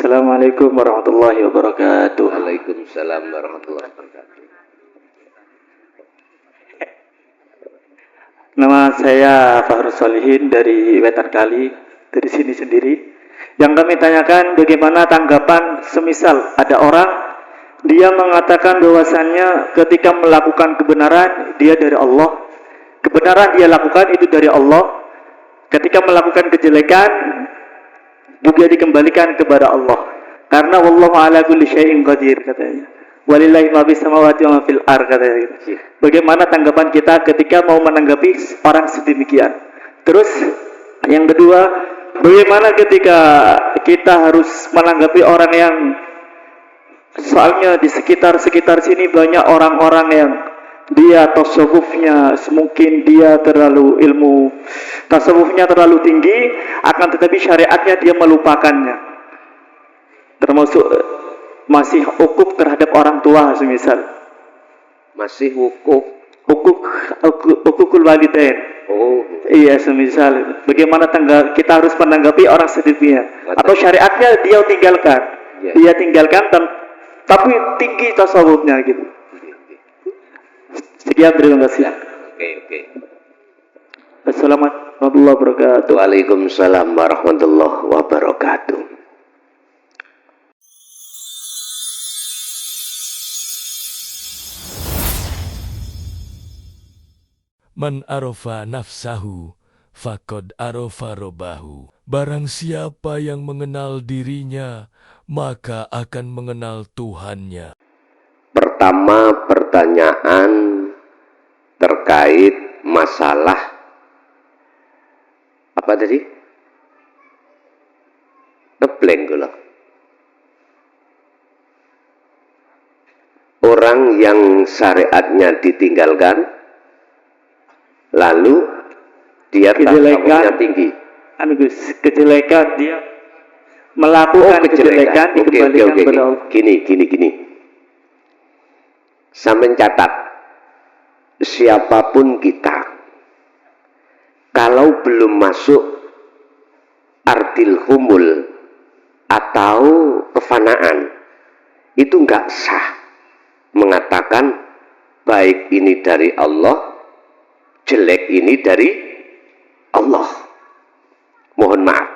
Assalamualaikum warahmatullahi wabarakatuh. Waalaikumsalam warahmatullahi wabarakatuh. Nama saya Fahrus Solihin dari Wetan Kali, dari sini sendiri. Yang kami tanyakan bagaimana tanggapan semisal ada orang dia mengatakan bahwasannya ketika melakukan kebenaran dia dari Allah, kebenaran dia lakukan itu dari Allah. Ketika melakukan kejelekan juga dikembalikan kepada Allah. Karena wallahu ala kulli syai'in qadir katanya. Walillahi ma fis samawati wa ma fil ardh katanya. Bagaimana tanggapan kita ketika mau menanggapi orang sedemikian? Terus yang kedua, bagaimana ketika kita harus menanggapi orang yang soalnya di sekitar sini banyak orang-orang yang dia tasawufnya mungkin dia terlalu ilmu tasawufnya terlalu tinggi, akan tetapi syariatnya dia melupakannya, termasuk masih hukuk terhadap orang tua semisal Masih hukukul walidain. Oh Iya, semisal bagaimana kita harus menanggapi orang sedemikian, atau syariatnya dia tinggalkan, tapi tinggi tasawufnya gitu. Sekian, terima kasih. Oke. Assalamualaikum warahmatullahi wabarakatuh. Waalaikumsalam warahmatullahi wabarakatuh. Man arafa nafsahu faqad arafa robbahu. Barang siapa yang mengenal dirinya, maka akan mengenal Tuhannya. Pertama, pertanyaan terkait masalah apa tadi? Ngeblank gula. Orang yang syariatnya ditinggalkan, lalu dia tasawufnya tinggi. Kejelekan dia melakukan kejelekan dikembalikan kepada Allah. Gini. Sampai catat, siapapun kita, kalau belum masuk ardil humul atau kefanaan, itu nggak sah mengatakan baik ini dari Allah, jelek ini dari Allah. Mohon maaf,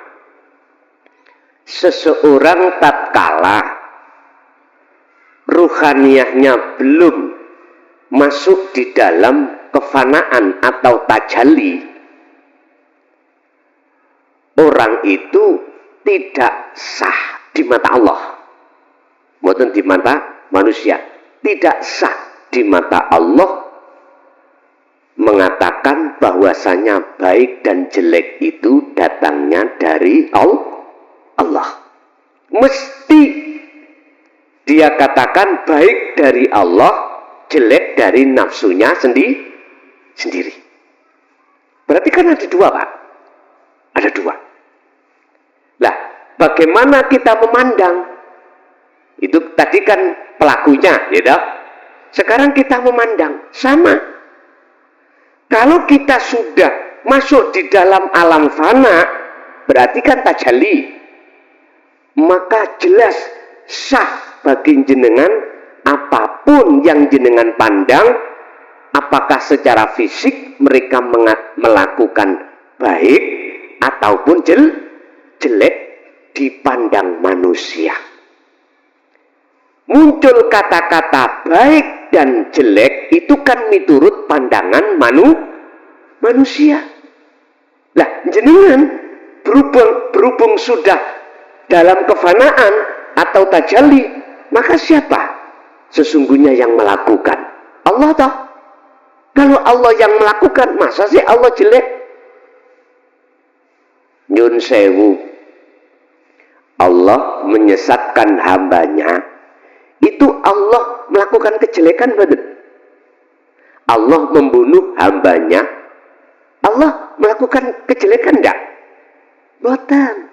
seseorang tatkala ruhaniyahnya belum masuk di dalam kefanaan atau tajalli, orang itu tidak sah di mata Allah, bukan di mata manusia. Tidak sah di mata Allah mengatakan bahwasanya baik dan jelek itu datangnya dari Allah. Mesti dia katakan baik dari Allah, jelek dari nafsunya sendiri. Berarti kan ada dua, Pak. Ada dua. Lah, bagaimana kita memandang? Itu tadi kan pelakunya, ya dah. Sekarang kita memandang sama. Kalau kita sudah masuk di dalam alam fana, berarti kan tajalli. Maka jelas sah bagi jenengan apapun yang jenengan pandang, apakah secara fisik mereka melakukan baik ataupun jelek dipandang manusia. Muncul kata-kata baik dan jelek itu kan miturut pandangan manusia. Lah, jenengan berhubung sudah dalam kefanaan atau tajalli, maka siapa sesungguhnya yang melakukan? Allah toh. Kalau Allah yang melakukan, masa sih Allah jelek? Nyun sewu, Allah menyesatkan hambanya, itu Allah melakukan kejelekan, betul? Allah membunuh hambanya, Allah melakukan kejelekan enggak? Boten.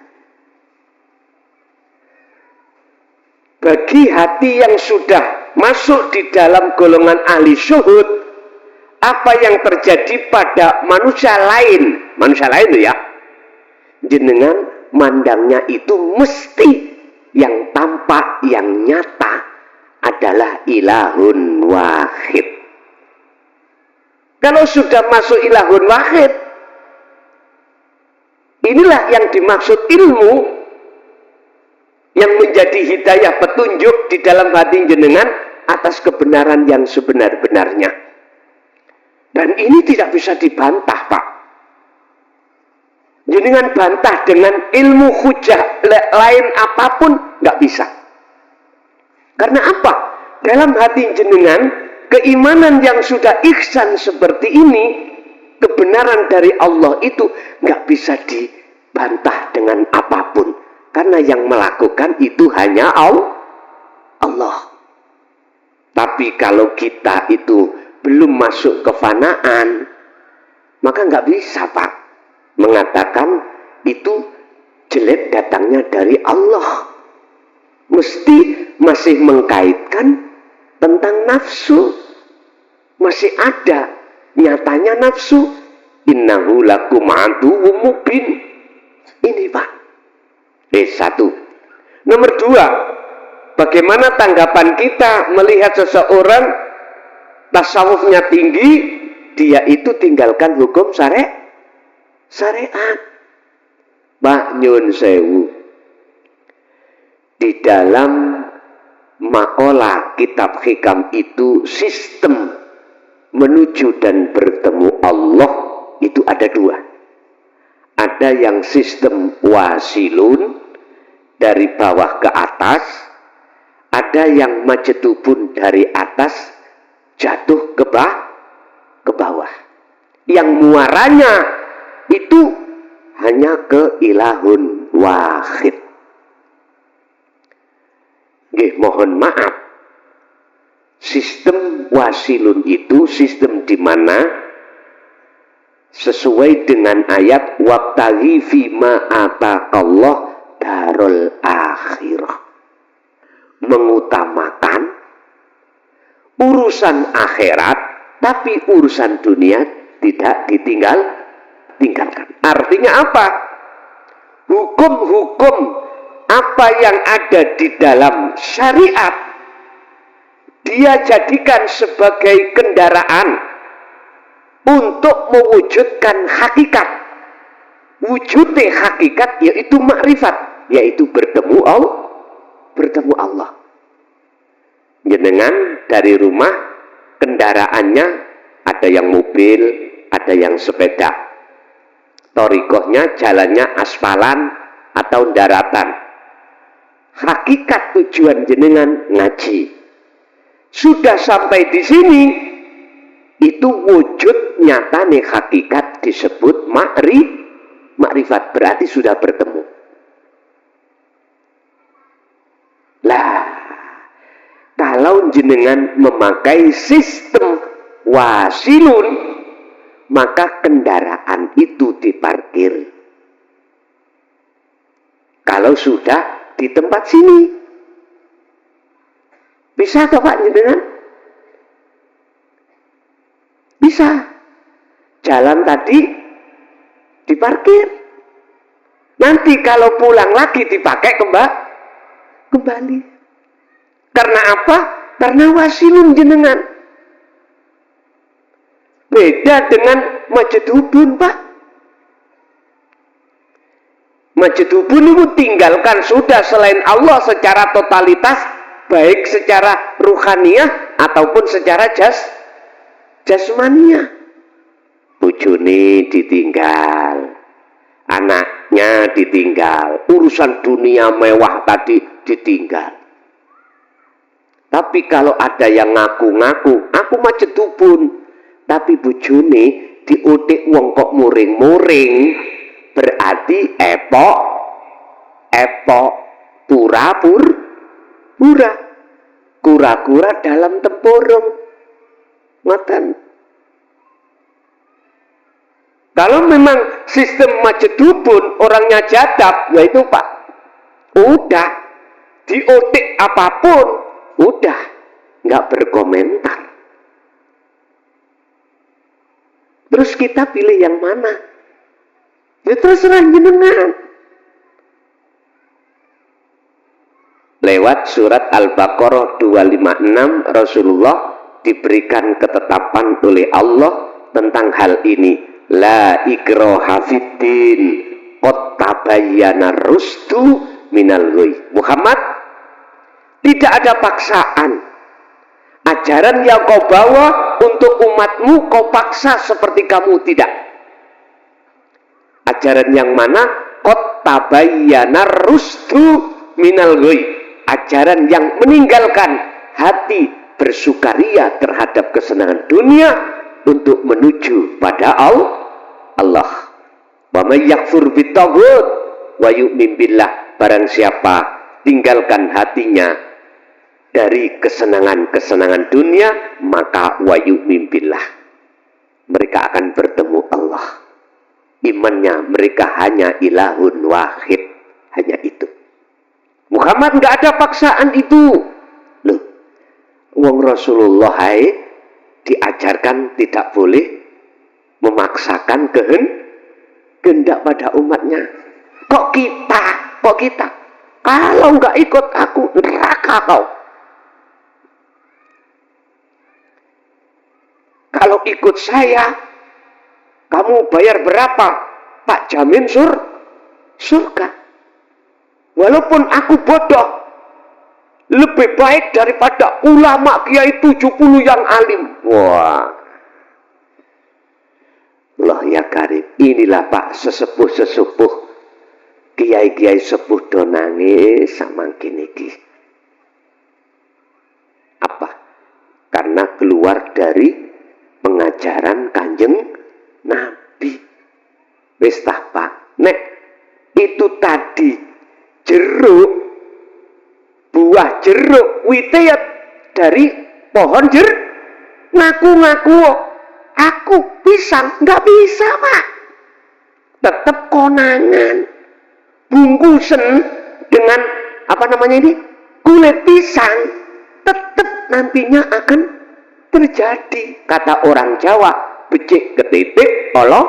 Bagi hati yang sudah masuk di dalam golongan ahli syuhud, apa yang terjadi pada manusia lain itu ya, jenengan mandangnya itu mesti yang tampak, yang nyata adalah ilahun wahid. Kalau sudah masuk ilahun wahid, inilah yang dimaksud ilmu yang menjadi hidayah petunjuk di dalam hati jenengan atas kebenaran yang sebenar-benarnya. Dan ini tidak bisa dibantah, Pak. Jenengan bantah dengan ilmu hujah lain apapun nggak bisa. Karena apa? Dalam hati jenengan, keimanan yang sudah ihsan seperti ini, kebenaran dari Allah itu nggak bisa dibantah dengan apapun. Karena yang melakukan itu hanya Allah. Tapi kalau kita itu belum masuk kefanaan, maka nggak bisa, Pak, mengatakan itu jelek datangnya dari Allah. Mesti masih mengkaitkan tentang nafsu. Masih ada nyatanya nafsu. Innahu lakum aduwwum mubin. Ini, Pak. Satu. Nomor dua, bagaimana tanggapan kita melihat seseorang tasawufnya tinggi, dia itu tinggalkan hukum syariat. Pak nyun sewu, di dalam makalah kitab hikam itu sistem menuju dan bertemu Allah itu ada dua. Ada yang sistem wasilun dari bawah ke atas, ada yang majedubun dari atas jatuh ke bawah. Yang muaranya itu hanya ke ilahun wahid. Mohon maaf, sistem wasilun itu sistem di mana sesuai dengan ayat wabtaghi fima ataqallah darul akhirah, mengutamakan urusan akhirat, tapi urusan dunia tidak tinggalkan. Artinya apa? Hukum-hukum apa yang ada di dalam syariat dia jadikan sebagai kendaraan untuk mewujudkan hakikat. Wujudnya hakikat yaitu makrifat, yaitu bertemu Allah. Jenengan dari rumah kendaraannya ada yang mobil, ada yang sepeda. Thoriqohnya jalannya aspalan atau daratan. Hakikat tujuan jenengan ngaji. Sudah sampai di sini, itu wujud nyata nih hakikat disebut makrifat, berarti sudah bertemu. Lah, kalau jenengan memakai sistem wasilun, maka kendaraan itu diparkir. Kalau sudah di tempat sini, bisa ke Pak jenengan? Bisa. Jalan tadi diparkir. Nanti kalau pulang lagi dipakai kembali. Karena apa? Karena wasilun jenengan. Beda dengan majedubun, Pak. Majedubun itu tinggalkan sudah selain Allah secara totalitas, baik secara ruhaniyah ataupun secara jasmaniah. Bojone ditinggal, anaknya ditinggal, urusan dunia mewah tadi ditinggal. Tapi kalau ada yang ngaku-ngaku, aku majedubun, tapi bojone diotik wong kok muring-muring, berarti epok pura-pura, kura-kura dalam tempurung. Ngoten. Kalau memang sistem majedubun orangnya jadab, ya itu Pak, udah diotik apapun, udah nggak berkomentar. Terus kita pilih yang mana? Ya terserah jenengan. lewat surat Al-Baqarah 256 Rasulullah diberikan ketetapan oleh Allah tentang hal ini. La ikraha fiddin qad tabayyana rusdu minal ghayy. Muhammad, tidak ada paksaan. Ajaran yang kau bawa untuk umatmu kau paksa seperti kamu tidak. Ajaran yang mana? Qad tabayyana rusdu minal ghayy. Ajaran yang meninggalkan hati bersukaria terhadap kesenangan dunia untuk menuju pada Allah. Wa may yakfur bitaghut wa yu'min billah. Barang siapa tinggalkan hatinya dari kesenangan-kesenangan dunia, maka wa yu'min billah, mereka akan bertemu Allah. Imannya mereka hanya ilahun wahid, hanya itu. Muhammad nggak ada paksaan itu. Loh, wong Rasulullah diajarkan tidak boleh memaksakan kehendak pada umatnya. Kok kita? Kalau nggak ikut aku, neraka kau. Kalau ikut saya, kamu bayar berapa? Tak jamin surga. Walaupun aku bodoh, lebih baik daripada ulama kiai 70 yang alim. Wah, Allah ya karim. Inilah Pak sesepuh kiai-kiai sepuh do nangis samangkin iki. Apa? Karena keluar dari pengajaran Kanjeng Nabi. Wis tah Pak, nek itu tadi jeruk, buah jeruk wite ya dari pohon jeruk, ngaku aku pisang, nggak bisa Pak, tetap konangan bungkusan dengan apa namanya ini kulit pisang, tetap nantinya akan terjadi. Kata orang Jawa, becik ketitik olo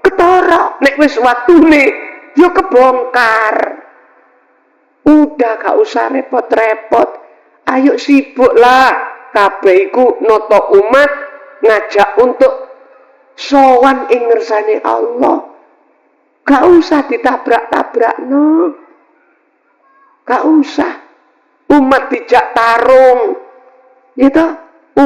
ketara, nek wis waktune yo kebongkar. Udah gak usah repot-repot, ayo sibuk lah kabeh iku noto umat ngajak untuk sowan ing ngersane Allah. Gak usah ditabrak-tabrak no. Gak usah umat dijak tarung gitu,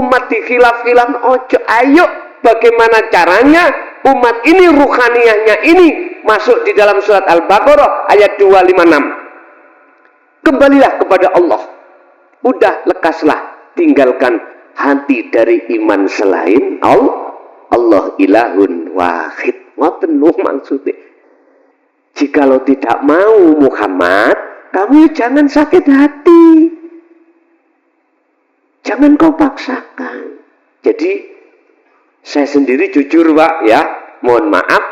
umat dikhilaf-khilaf ojo. Ayo bagaimana caranya umat ini ruhaniyahnya ini masuk di dalam surat Al-Baqarah ayat 256. Kembalilah kepada Allah. Udah lekaslah, tinggalkan hati dari iman selain Allah. Allah ilahun wahid. Ngoten lho maksudnya. Jikalau tidak mau Muhammad, kamu jangan sakit hati. Jangan kau paksakan. Jadi saya sendiri jujur Pak ya, mohon maaf,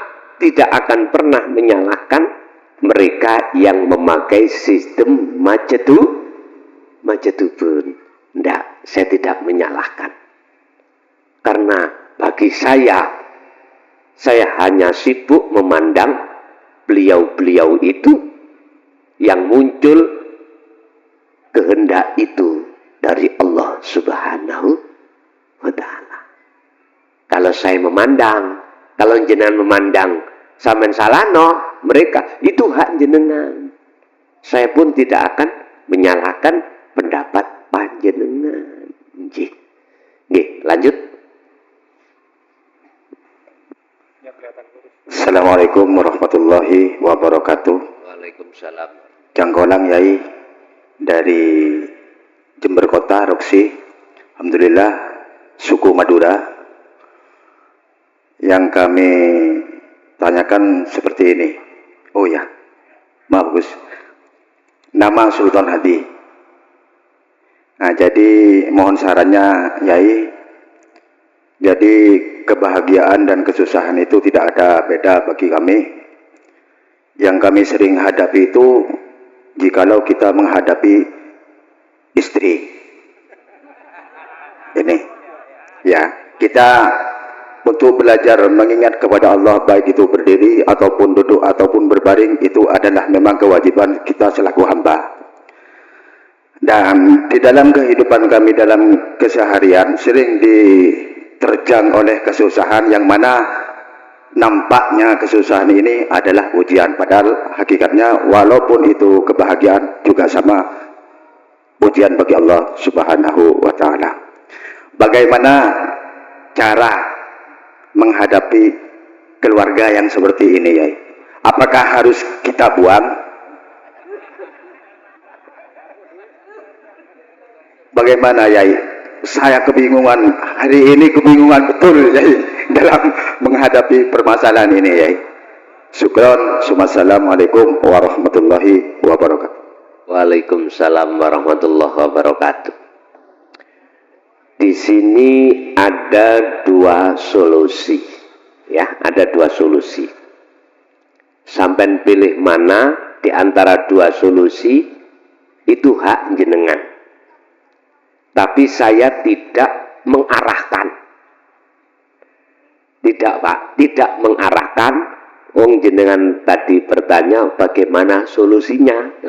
tidak akan pernah menyalahkan mereka yang memakai sistem majadubun. Tidak, saya tidak menyalahkan. Karena bagi saya hanya sibuk memandang beliau-beliau itu yang muncul kehendak itu dari Allah Subhanahu wa Ta'ala. Kalau saya memandang, kalau jenengan memandang sampean salahno mereka, itu hak jenengan. Saya pun tidak akan menyalahkan pendapat panjenengan. Nggih. Nggih, lanjut. Assalamualaikum warahmatullahi wabarakatuh. Waalaikumsalam. Janggolang Yai dari Jember Kota, Roksi. Alhamdulillah, suku Madura. Yang kami tanyakan seperti ini. Oh ya, maaf Gus. Nama Sultan Hadi. Nah, jadi mohon sarannya Yai. Jadi kebahagiaan dan kesusahan itu tidak ada beda bagi kami. Yang kami sering hadapi itu jikalau kita menghadapi istri. Ini ya, kita untuk belajar mengingat kepada Allah, baik itu berdiri ataupun duduk ataupun berbaring, itu adalah memang kewajiban kita selaku hamba. Dan di dalam kehidupan kami dalam keseharian sering diterjang oleh kesusahan yang mana nampaknya kesusahan ini adalah ujian, padahal hakikatnya walaupun itu kebahagiaan juga sama ujian bagi Allah Subhanahu wa taala. Bagaimana cara menghadapi keluarga yang seperti ini, Yai? Apakah harus kita buang? Bagaimana, Yai? Saya kebingungan, hari ini kebingungan betul, Yai, dalam menghadapi permasalahan ini, Yai. Syukron, Assalamualaikum warahmatullahi wabarakatuh. Waalaikumsalam warahmatullahi wabarakatuh. Di sini ada dua solusi, ya, ada dua solusi. Sampai pilih mana di antara dua solusi, itu hak jenengan. Tapi saya tidak mengarahkan. Tidak, Pak, tidak mengarahkan. Wong jenengan tadi bertanya bagaimana solusinya.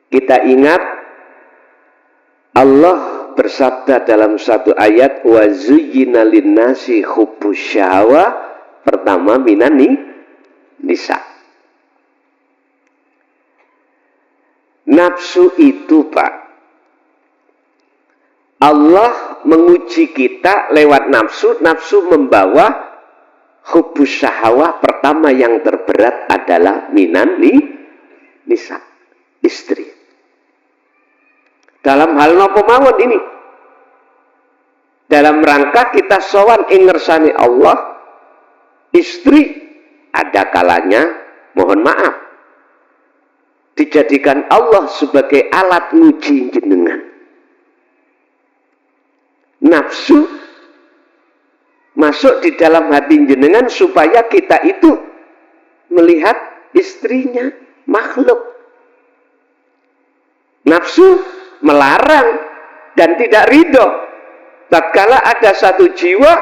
Kita ingat Allah bersabda dalam satu ayat, wa zuyyina linnasi hubbus syahwa, pertama minani nisa. Nafsu itu, Pak, Allah menguji kita lewat nafsu. Nafsu membawa hubbus syahwa, pertama yang terberat adalah minani nisa, istri. Dalam hal napa mawon ini, dalam rangka kita sowan ing ngersani Allah, istri ada kalanya mohon maaf dijadikan Allah sebagai alat nguji jenengan. Nafsu masuk di dalam hati jenengan supaya kita itu melihat istrinya makhluk. Nafsu melarang dan tidak ridho tatkala ada satu jiwa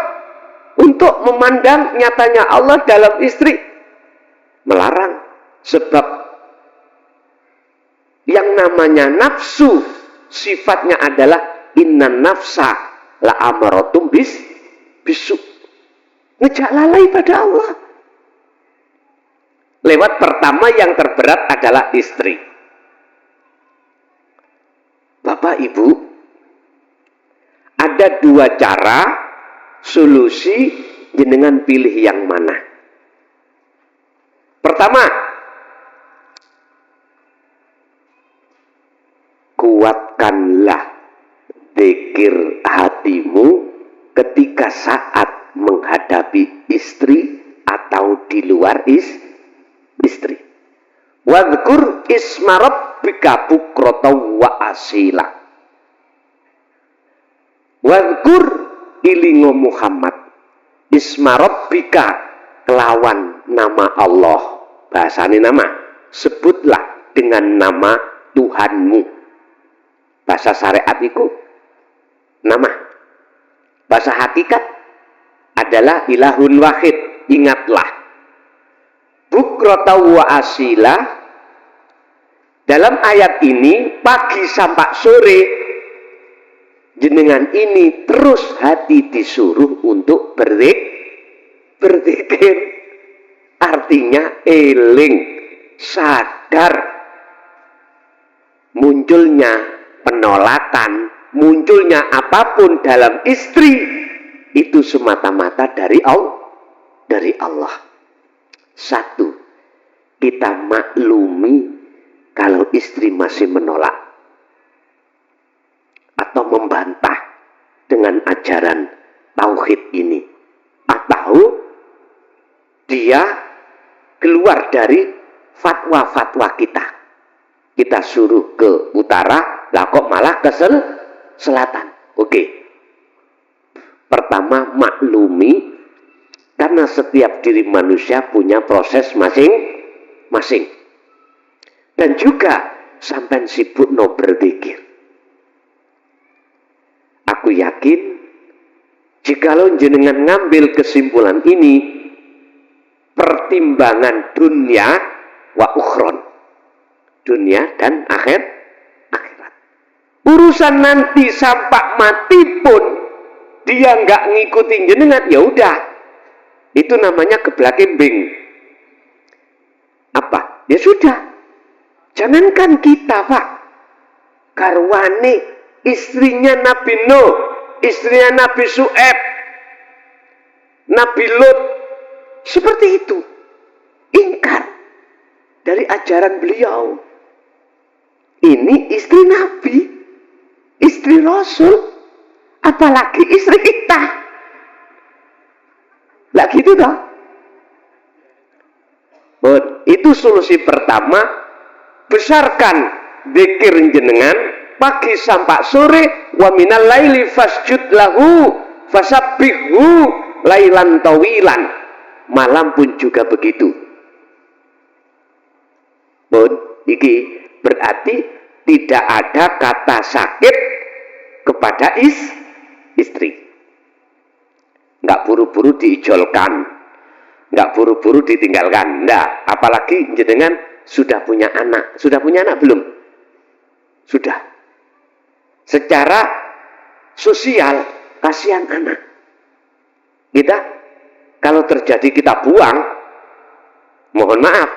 untuk memandang nyatanya Allah dalam istri, melarang. Sebab yang namanya nafsu sifatnya adalah innan nafsa la amaratum bisu, ngejak lalai pada Allah. Lewat pertama yang terberat adalah istri. Bapak Ibu, ada dua cara solusi, jenengan pilih yang mana. Pertama, kuatkanlah zikir hatimu ketika saat menghadapi istri atau di luar istri. Wadhkur isma rabbika bukratan wa asila. Wadhkur ilingo Muhammad isma rabbika kelawan nama Allah. Bahasanya nama, sebutlah dengan nama Tuhanmu. Bahasa syariat itu nama. Bahasa hakikat adalah ilahun wahid. Ingatlah. Bukrata wa asila, dalam ayat ini pagi sampai sore jenengan ini terus hati disuruh untuk berzikir. Artinya eling, sadar. Munculnya penolakan, munculnya apapun dalam istri itu semata-mata dari Allah. Satu, kita maklumi kalau istri masih menolak atau membantah dengan ajaran tauhid ini, atau dia keluar dari fatwa-fatwa kita. Kita suruh ke utara, lah kok malah ke selatan. Oke. Pertama, maklumi. Karena setiap diri manusia punya proses masing-masing. Dan juga sampai sibuk no berzikir. Aku yakin jikalau jenengan ngambil kesimpulan ini, pertimbangan dunia wa ukhron, dunia dan Urusan nanti sampai mati pun dia nggak ngikutin jenengan, ya udah. Itu namanya geblak kembing. Apa? Ya sudah. Jangankan kita, Pak. Garwane, istrinya Nabi Nuh, istrinya Nabi Su'aib, Nabi Lut, seperti itu. Ingkar dari ajaran beliau. Ini istri Nabi, istri Rasul, apalagi istri kita. Lah gitu toh. Itu solusi pertama. Besarkan zikir jenengan pagi sampai sore, wa minal laili fasjud lahu fasabbihu lailan tawilan. Malam pun juga begitu. Iki berarti tidak ada kata sakit kepada istri. Nggak buru-buru diijolkan, nggak buru-buru ditinggalkan. Nggak, apalagi jenengan sudah punya anak. Sudah punya anak belum? Sudah. Secara sosial, kasihan anak. Kita, kalau terjadi kita buang, mohon maaf.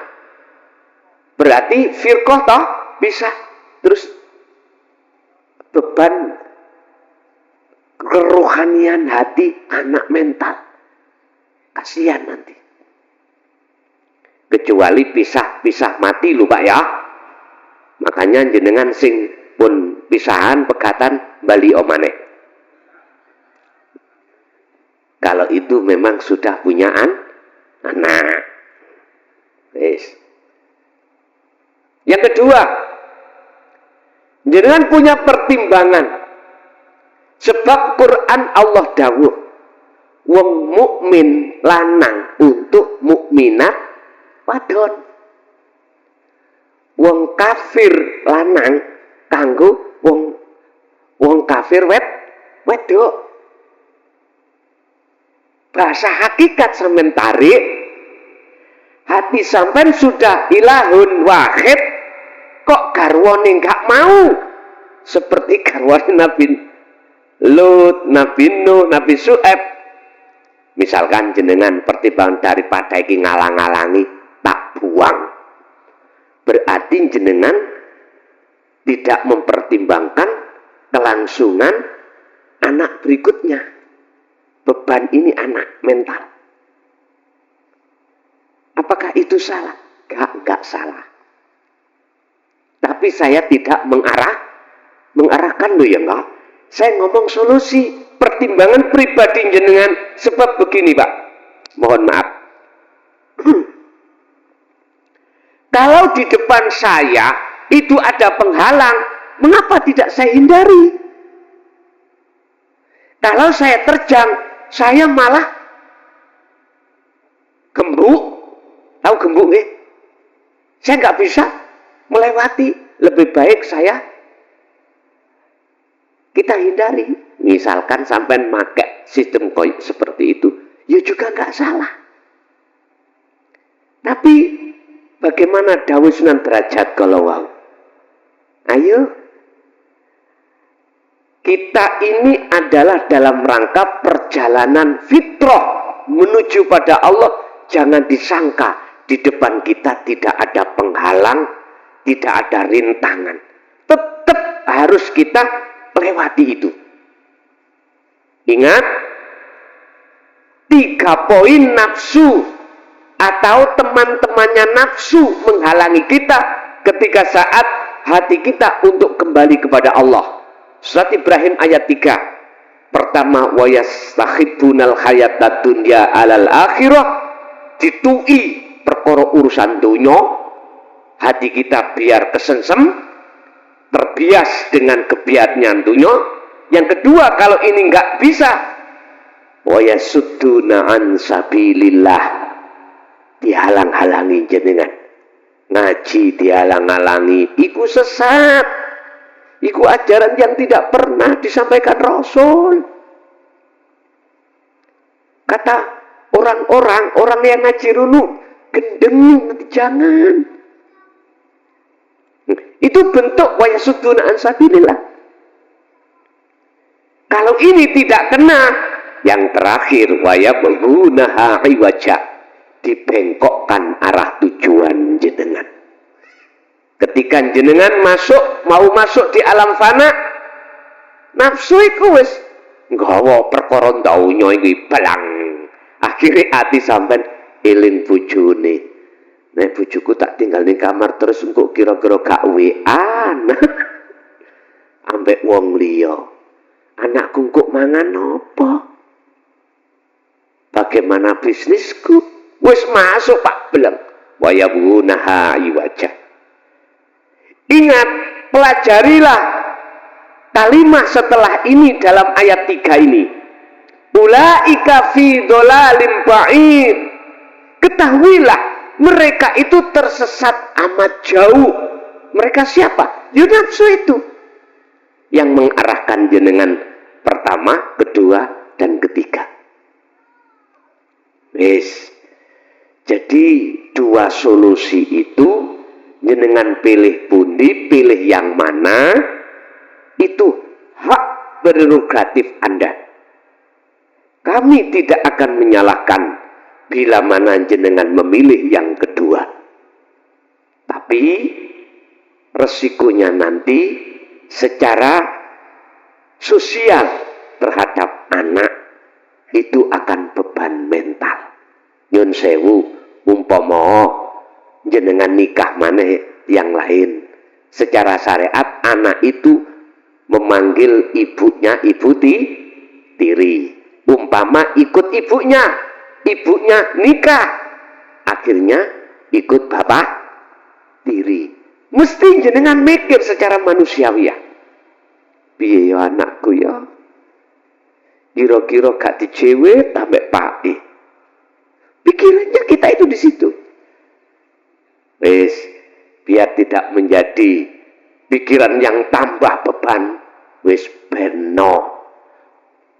Berarti firqah toh bisa. Terus beban kerohanian hati anak mental. Kasihan nanti. Kecuali pisah mati lho Pak ya. Makanya jenengan sing pun pisahan pegatan bali omane. Kalau itu memang sudah punya anak. Yes. Yang kedua, jenengan punya pertimbangan. Sebab Quran Allah dawuh, wong mukmin lanang untuk mukminat wadon. Wong kafir lanang kanggo wong kafir wedok. Bahasa hakikat sampean tarik, hati sampean sudah ilahun wahid, kok garwane enggak mau seperti garwane Nabi Lut, Nabi Nuh, Nabi Su'aib. Misalkan jenengan pertimbangan daripada iki ngalang-alangi tak buang. Berarti jenengan tidak mempertimbangkan kelangsungan anak berikutnya. Beban ini anak mental. Apakah itu salah? Enggak salah. Tapi saya tidak mengarahkan loh ya enggak. Saya ngomong solusi, pertimbangan pribadi jenengan. Sebab begini Pak, mohon maaf. Kalau di depan saya itu ada penghalang, mengapa tidak saya hindari? Kalau saya terjang, saya malah gembuk. Tahu gembuk nggih? Saya nggak bisa melewati. Lebih baik kita hindari. Misalkan sampai pakai sistem koin seperti itu, ya juga nggak salah. Tapi bagaimana dawuh Sunan Derajat kalau wow? Ayo, kita ini adalah dalam rangka perjalanan fitrah menuju pada Allah. Jangan disangka di depan kita tidak ada penghalang, tidak ada rintangan. Tetap harus kita lewati itu. Ingat, 3 poin nafsu atau teman-temannya nafsu menghalangi kita ketika saat hati kita untuk kembali kepada Allah. Surat Ibrahim ayat 3. Pertama, wa yastahibbunal hayatad dunya alal akhirah, ditui perkara urusan dunya, hati kita biar kesensem, terbias dengan kebiasaan dunya. Yang kedua, kalau ini enggak bisa, wa yasudduna an sabilillah, dihalang-halangi jenengan. Ngaji dihalang-halangi, iku sesat. Iku ajaran yang tidak pernah disampaikan Rasul. Kata orang yang ngaji dulu, gendeng, jangan. Itu bentuk wa yasudduna an sabilillah. Kalau ini tidak kena, yang terakhir wayabghunaha iwaja, dibengkokkan arah tujuan jenengan. Ketika jenengan mau masuk di alam fana, nafsu iku wis nggawa perkara donya iki balang. Akhire ati sampean eling bojone. Nek bojoku tak tinggal ning kamar terus engko kira-kira gak WA-an. Ambek wong liya. Anakku kok mangan apa? Bagaimana bisnisku? Wis masuk Pak Beleng. Wayabghunaha iwaja. Ingat, pelajarilah kalimat setelah ini dalam ayat 3 ini. Ulaika fi dhalalim ba'id. Ketahuilah, mereka itu tersesat amat jauh. Mereka siapa? Ya nafsu itu. Yang mengarahkan jenengan pertama, kedua, dan ketiga. Wis. Jadi dua solusi itu jenengan pilih pundi, pilih yang mana, itu hak prerogatif Anda. Kami tidak akan menyalahkan bila mana jenengan memilih yang kedua. Tapi resikonya nanti secara sosial terhadap anak itu akan beban mental. Nyun sewu, umpama jenengan nikah maneh yang lain, secara syariat anak itu memanggil ibunya ibu tiri. Umpama ikut ibunya nikah, akhirnya ikut bapak tiri. Mesti jenengan mikir secara manusiawi ya. Piye ya anakku ya? Kira-kira gak dicewe tambah pake. Pikirannya kita itu di situ. Wes, biar tidak menjadi pikiran yang tambah beban. Wes beno.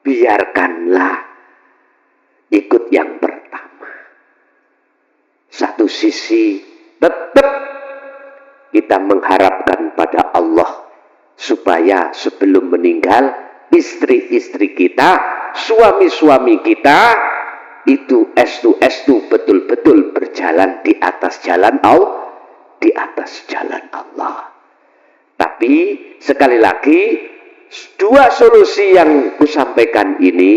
Biarkanlah ikut yang pertama. Satu sisi tetap kita mengharapkan pada Allah supaya sebelum meninggal istri-istri kita, suami-suami kita itu estu betul-betul berjalan di atas jalan Allah. Tapi sekali lagi, dua solusi yang kusampaikan ini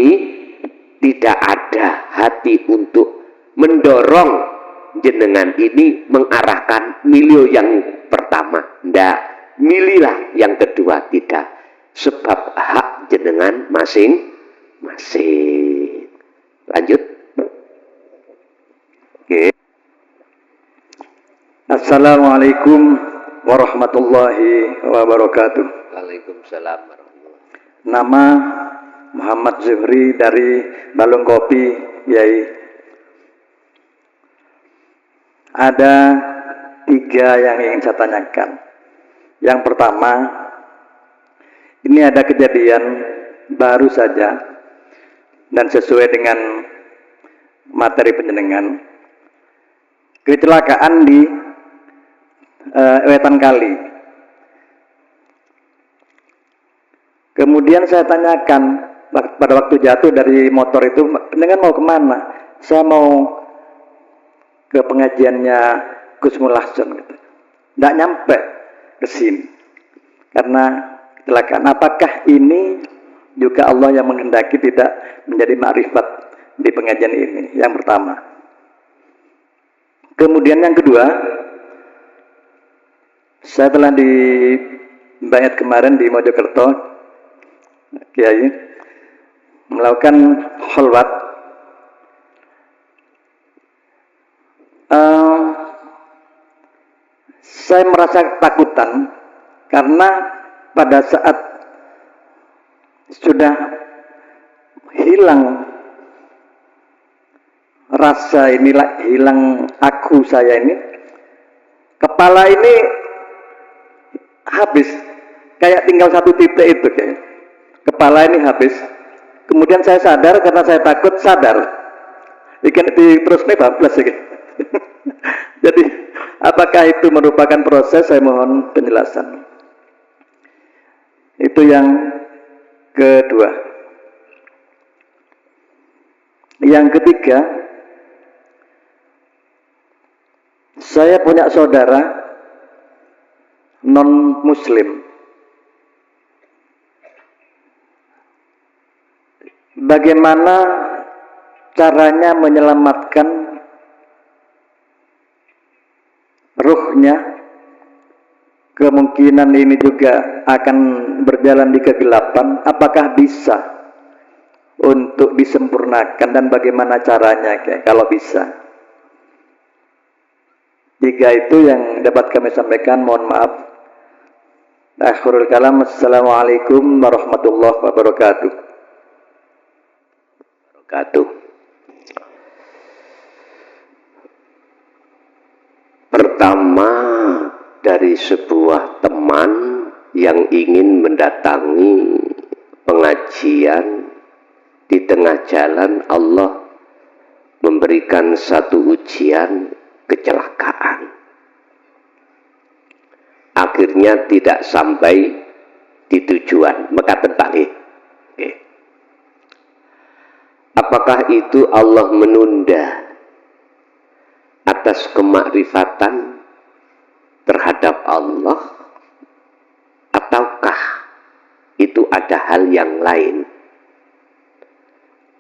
tidak ada hati untuk mendorong jenengan ini mengarahkan milih yang pertama. Ndak, milihlah yang kedua, tidak. Sebab hak jenengan masing-masing. Lanjut. Oke. Assalamualaikum warahmatullahi wabarakatuh. Waalaikumsalam warahmatullahi wabarakatuh. Nama Muhammad Zuhri dari Balung Kopi, Yai. Ada 3 yang ingin saya tanyakan. Yang pertama, ini ada kejadian baru saja dan sesuai dengan materi penjenengan. Kecelakaan di Wetan Kali. Kemudian saya tanyakan pada waktu jatuh dari motor itu, penjenengan mau kemana? Saya mau ke pengajiannya Gus Mulahson gitu. Nggak nyampe ke sini karena kecelakaan. Apakah ini juga Allah yang menghendaki tidak menjadi makrifat di pengajian ini? Yang pertama. Kemudian yang kedua, saya telah di bayat kemarin di Mojokerto, Kiai melakukan kholwat. Saya merasa takutan karena pada saat sudah hilang rasa ini, hilang aku saya ini, kepala ini habis, kayak tinggal satu titik itu kayak. Kepala ini habis. Kemudian saya sadar karena saya takut sadar. Ikan di terus nih bablas ya. Jadi apakah itu merupakan proses? Saya mohon penjelasan. Itu yang kedua. Yang ketiga, saya punya saudara non-muslim. Bagaimana caranya menyelamatkan ruhnya? Kemungkinan ini juga akan berjalan di kegelapan. Apakah bisa untuk disempurnakan dan bagaimana caranya kalau bisa? Tiga itu yang dapat kami sampaikan. Mohon maaf. Akhirul kalam. Assalamualaikum warahmatullahi wabarakatuh. Pertama, dari sebuah teman yang ingin mendatangi pengajian, di tengah jalan Allah memberikan satu ujian kecelakaan. Akhirnya tidak sampai di tujuan, maka terbalik. Apakah itu Allah menunda atas kemakrifatan terhadap Allah, ataukah itu ada hal yang lain?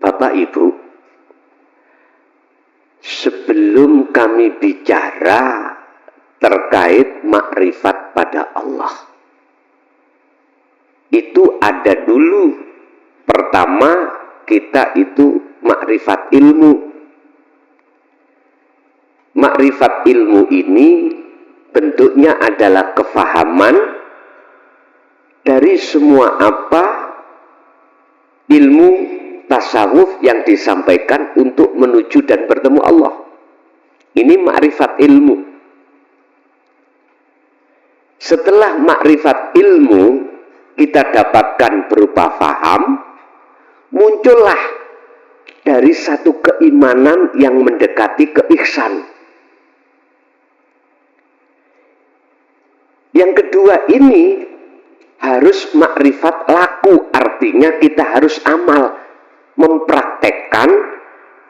Bapak Ibu, sebelum kami bicara terkait makrifat pada Allah, itu ada dulu. Pertama, kita itu makrifat ilmu. Makrifat ilmu ini bentuknya adalah kefahaman dari semua apa ilmu tasawuf yang disampaikan untuk menuju dan bertemu Allah. Ini makrifat ilmu. Setelah makrifat ilmu kita dapatkan berupa faham, muncullah dari satu keimanan yang mendekati keihsan. Yang kedua ini harus makrifat laku, artinya kita harus amal, mempraktekkan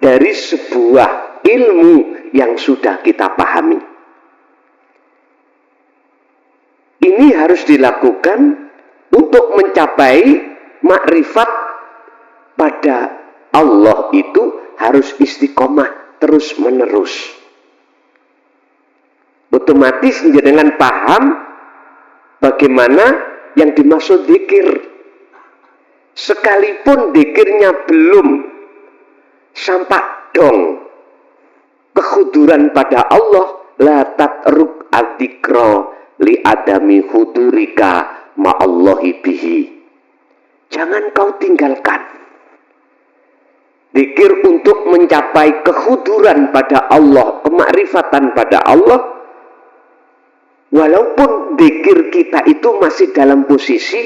dari sebuah ilmu yang sudah kita pahami. Ini harus dilakukan untuk mencapai makrifat pada Allah, itu harus istiqomah terus menerus. Otomatis dengan paham bagaimana yang dimaksud zikir. Sekalipun zikirnya belum sampai dong kekhuduran pada Allah, la tatruk adzikra li adami hudurika ma'allahi bihi. Jangan kau tinggalkan zikir untuk mencapai kekhuduran pada Allah, kemakrifatan pada Allah, walaupun zikir kita itu masih dalam posisi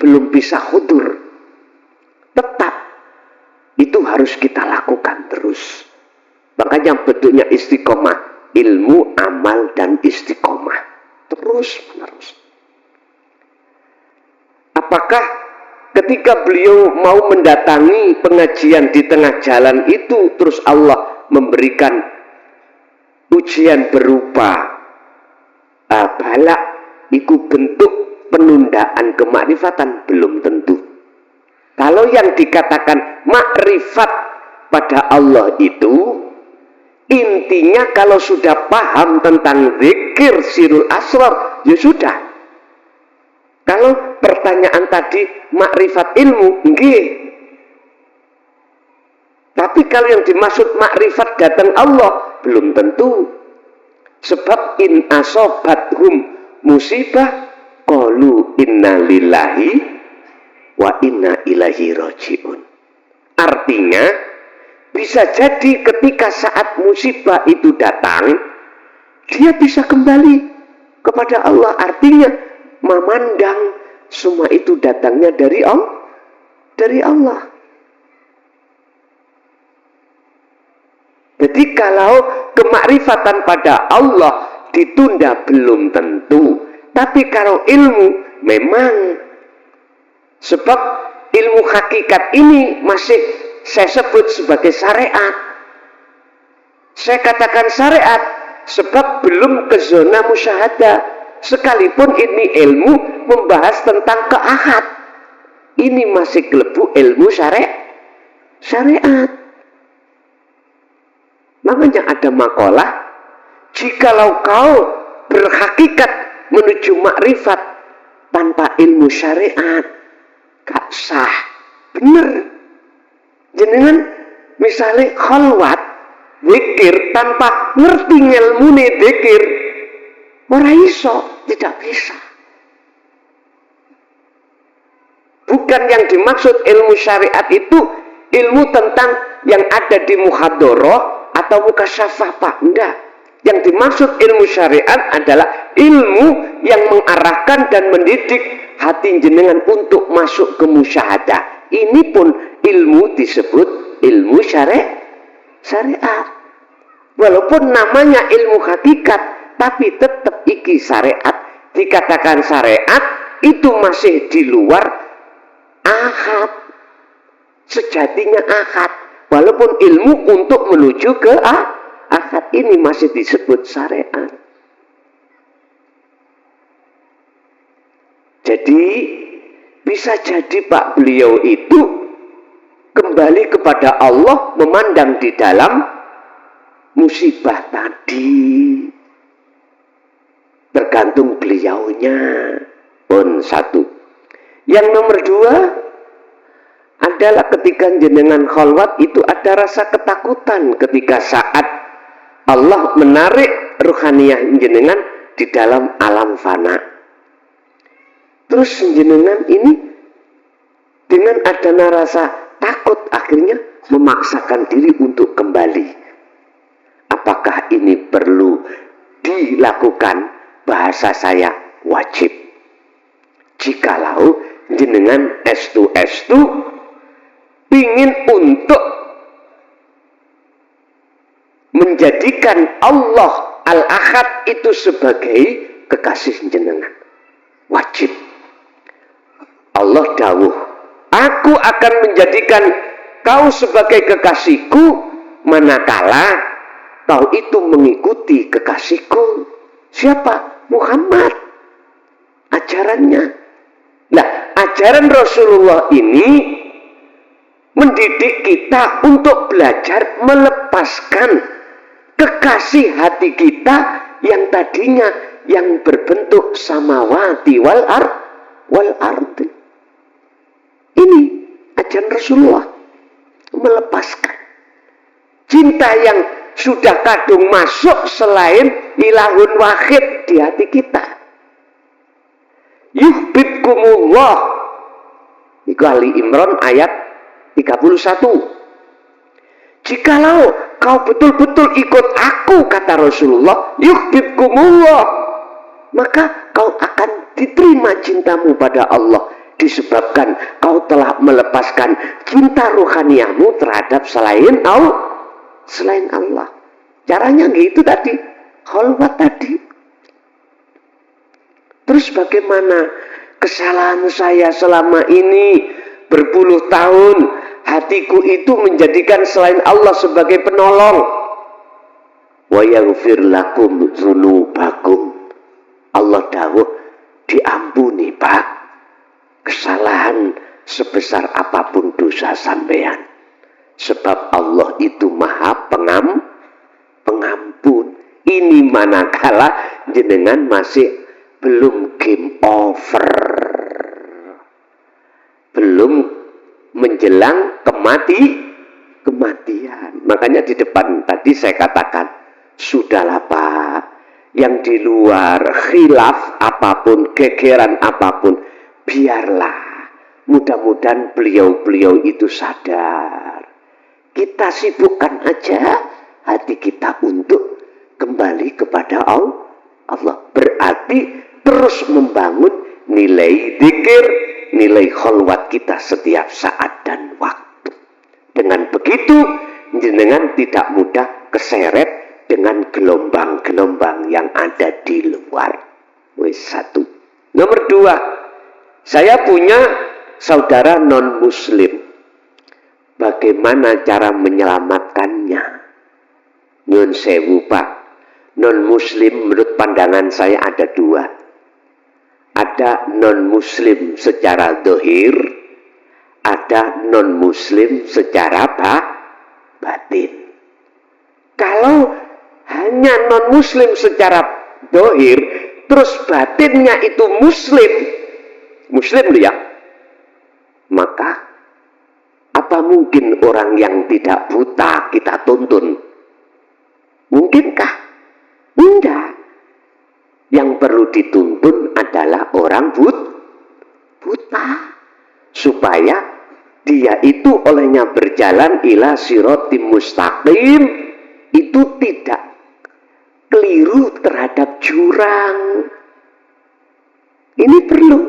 belum bisa khudur. Tetap itu harus kita lakukan terus. Makanya bentuknya istiqomah, ilmu, amal, dan istiqomah terus menerus. Apakah ketika beliau mau mendatangi pengajian di tengah jalan itu terus Allah memberikan ujian berupa bala, itu bentuk penundaan kemakrifatan? Belum tentu. Kalau yang dikatakan makrifat pada Allah itu intinya kalau sudah paham tentang zikir sirul asrar, ya sudah. Kalau pertanyaan tadi makrifat ilmu, nggih. Tapi kalau yang dimaksud makrifat datang Allah, belum tentu. Sebab in asobathum musibah qalu inna lillahi wa inna ilaihi rajiun. Artinya bisa jadi ketika saat musibah itu datang, dia bisa kembali kepada Allah. Artinya memandang semua itu datangnya dari Allah. Jadi kalau kemakrifatan pada Allah ditunda belum tentu. Tapi kalau ilmu memang, sebab ilmu hakikat ini masih saya sebut sebagai syariat. Saya katakan syariat sebab belum ke zona musyahadah. Sekalipun ini ilmu membahas tentang keahad, ini masih kelebu ilmu syariat. Makanya ada makalah, jikalau kau berhakikat menuju makrifat tanpa ilmu syariat, gak sah. Bener. Jenengan misalnya khalwat, zikir tanpa ngerti ngelmune zikir, ora iso, tidak bisa. Bukan yang dimaksud ilmu syariat itu ilmu tentang yang ada di muhadharah atau mukasyafah, Pak. Enggak. Yang dimaksud ilmu syariat adalah ilmu yang mengarahkan dan mendidik hati jenengan untuk masuk ke musyahadah. Ini pun ilmu disebut ilmu syariat. Walaupun namanya ilmu hakikat, tapi tetap iki syariat. Dikatakan syariat itu masih di luar ahad. Sejatinya ahad. Walaupun ilmu untuk menuju ke ahad ini masih disebut syariat. Jadi bisa jadi Pak beliau itu kembali kepada Allah, memandang di dalam musibah tadi. Tergantung beliaunya. Pun satu. Yang nomor dua adalah ketika jenengan khalwat itu ada rasa ketakutan ketika saat Allah menarik ruhaniyah jenengan di dalam alam fana. Terus jenengan ini dengan adanya rasa takut akhirnya memaksakan diri untuk kembali. Apakah ini perlu dilakukan? Bahasa saya wajib. Jikalau jenengan estu ingin untuk menjadikan Allah Al-Ahad itu sebagai kekasih jenengan, wajib. Allah dawuh, aku akan menjadikan kau sebagai kekasihku manakala kau itu mengikuti kekasihku. Siapa? Muhammad. Ajarannya. Nah, ajaran Rasulullah ini mendidik kita untuk belajar melepaskan kekasih hati kita yang tadinya yang berbentuk samawati wal ardi. Ini ajaran Rasulullah, melepaskan cinta yang sudah kadung masuk selain ilahun wahid di hati kita. Yuhibbukumullah. Iku Ali Imran ayat 31. Jikalau kau betul-betul ikut aku, kata Rasulullah, yuhibbukumullah, maka kau akan diterima cintamu pada Allah, disebabkan kau telah melepaskan cinta ruhaniyahmu terhadap selain Allah. Caranya gitu tadi, khalwat tadi. Terus bagaimana kesalahan saya selama ini berpuluh tahun, hatiku itu menjadikan selain Allah sebagai penolong. Wa yaghfir lakum dzunubakum. Allah dawuh, diampuni Pak kesalahan sebesar apapun dosa sampean. Sebab Allah itu Maha pengampun. Ini manakala jenengan masih belum game over, belum menjelang kematian. Makanya di depan tadi saya katakan, sudahlah Pak, yang di luar khilaf apapun, gegeran apapun, biarlah. Mudah-mudahan beliau-beliau itu sadar. Kita sibukkan aja hati kita untuk kembali kepada Allah. Berarti terus membangun nilai zikir, nilai khalwat kita setiap saat dan waktu. Dengan begitu, jenengan tidak mudah keseret dengan gelombang-gelombang yang ada di luar. Wis satu. Nomor dua, saya punya saudara non-muslim. bagaimana cara menyelamatkannya. Nyun sewu Pak, non muslim menurut pandangan saya ada dua. Ada non muslim secara dohir, ada non muslim secara batin. Kalau hanya non muslim secara dohir, terus batinnya itu muslim loh ya, maka apa mungkin orang yang tidak buta kita tuntun? Mungkinkah? Tidak. Yang perlu dituntun adalah orang buta, supaya dia itu olehnya berjalan ila siratim mustaqim, itu tidak keliru terhadap jurang. Ini perlu.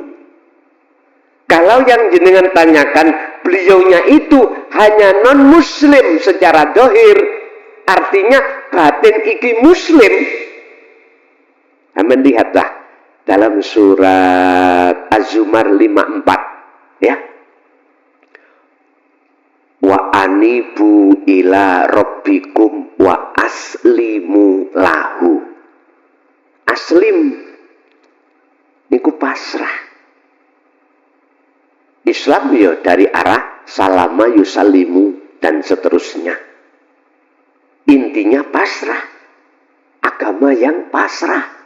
Kalau yang jenengan tanyakan beliaunya itu hanya non muslim secara dohir, artinya batin iki muslim. Amin, lihatlah dalam surat Az-Zumar 54 ya. Wa anibu ila rabbikum wa aslimu lahu. Aslim niku pasrah. Islam ya dari arah salama yusallimu dan seterusnya. Intinya pasrah. Agama yang pasrah.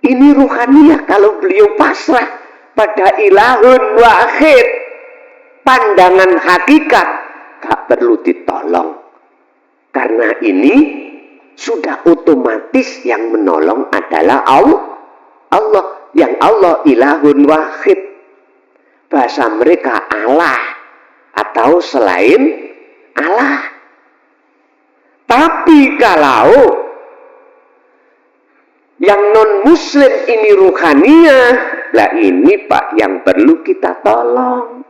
Ini ruhaniyah kalau beliau pasrah pada ilahun wahid. Pandangan hakikat gak perlu ditolong. Karena ini sudah otomatis yang menolong adalah Allah. Yang Allah ilahun wahid. Bahasa mereka Allah atau selain Allah. Tapi kalau yang non muslim ini ruhaniyah, lah ini Pak yang perlu kita tolong.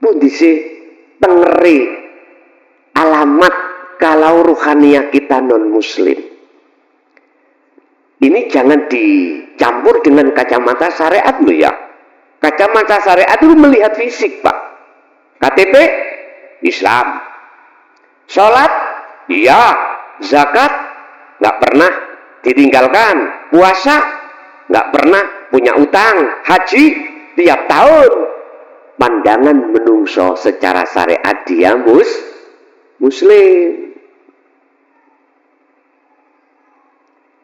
Pundi sih tengeri alamat kalau ruhaniyah kita non muslim. Ini jangan dicampur dengan kacamata syariat loh ya. Kacamata syariat itu melihat fisik Pak. KTP Islam, sholat iya, zakat nggak pernah ditinggalkan, puasa nggak pernah punya utang, haji tiap tahun. Pandangan menungso secara syariat dia muslim.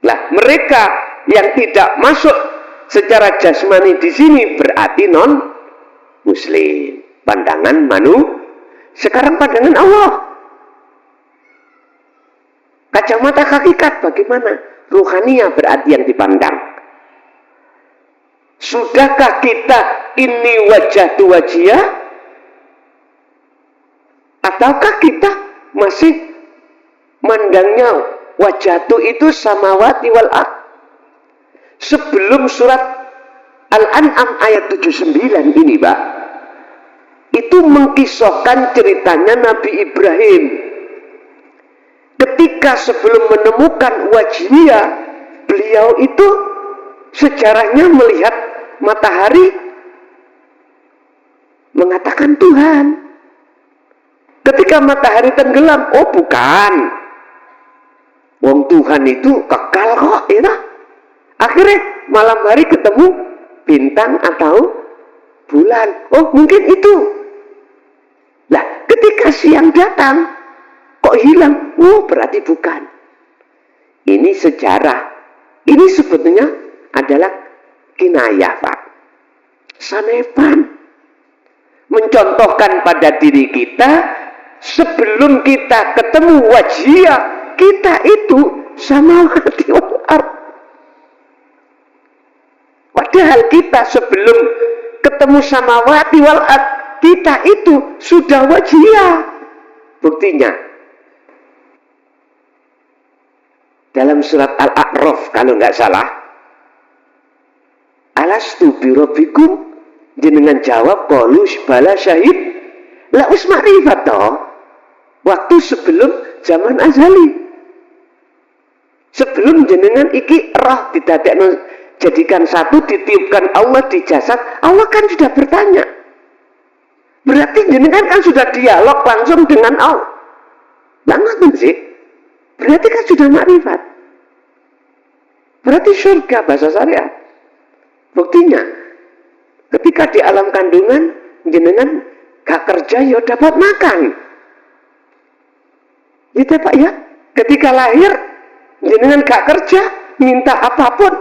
Lah mereka yang tidak masuk secara jasmani di sini berarti non muslim. Pandangan sekarang pandangan Allah. Kacamata hakikat bagaimana? Ruhaniyah berarti yang dipandang. Sudahkah kita ini wajah tu wajah? Ataukah kita masih mandangnya wajah tu itu samawati wal ardh? Sebelum surat Al-An'am ayat 79 ini Pak, itu mengkisahkan ceritanya Nabi Ibrahim. Ketika sebelum menemukan wajhiyah, beliau itu sejarahnya melihat matahari mengatakan Tuhan. Ketika matahari tenggelam, oh bukan, wong Tuhan itu kekal kok, ya. Akhirnya malam hari ketemu bintang atau bulan. Oh mungkin itu. Lah ketika siang datang kok hilang. Oh berarti bukan. Ini sejarah. Ini sebetulnya adalah kinayah Pak. Sanepan. Mencontohkan pada diri kita. Sebelum kita ketemu wajhiyah, kita itu samawati wal ardh. Padahal kita sebelum ketemu samawati wal ardh, kita itu sudah wajhiyah. Buktinya dalam surat Al-A'raf kalau nggak salah, alastu birabbikum, jenengan jawab qalu bala syahid la usma'rifat toh. Waktu sebelum zaman azali, sebelum jenengan iki roh didadekno jadikan satu, ditiupkan Allah di jasad, Allah kan sudah bertanya. Berarti jenengan kan sudah dialog langsung dengan Allah. Nggak sih? Berarti kan sudah makrifat. Berarti surga bahasa syariat. Buktinya, ketika di alam kandungan, jenengan gak kerja ya dapat makan. Gitu Pak ya. Ketika lahir, jenengan gak kerja, minta apapun,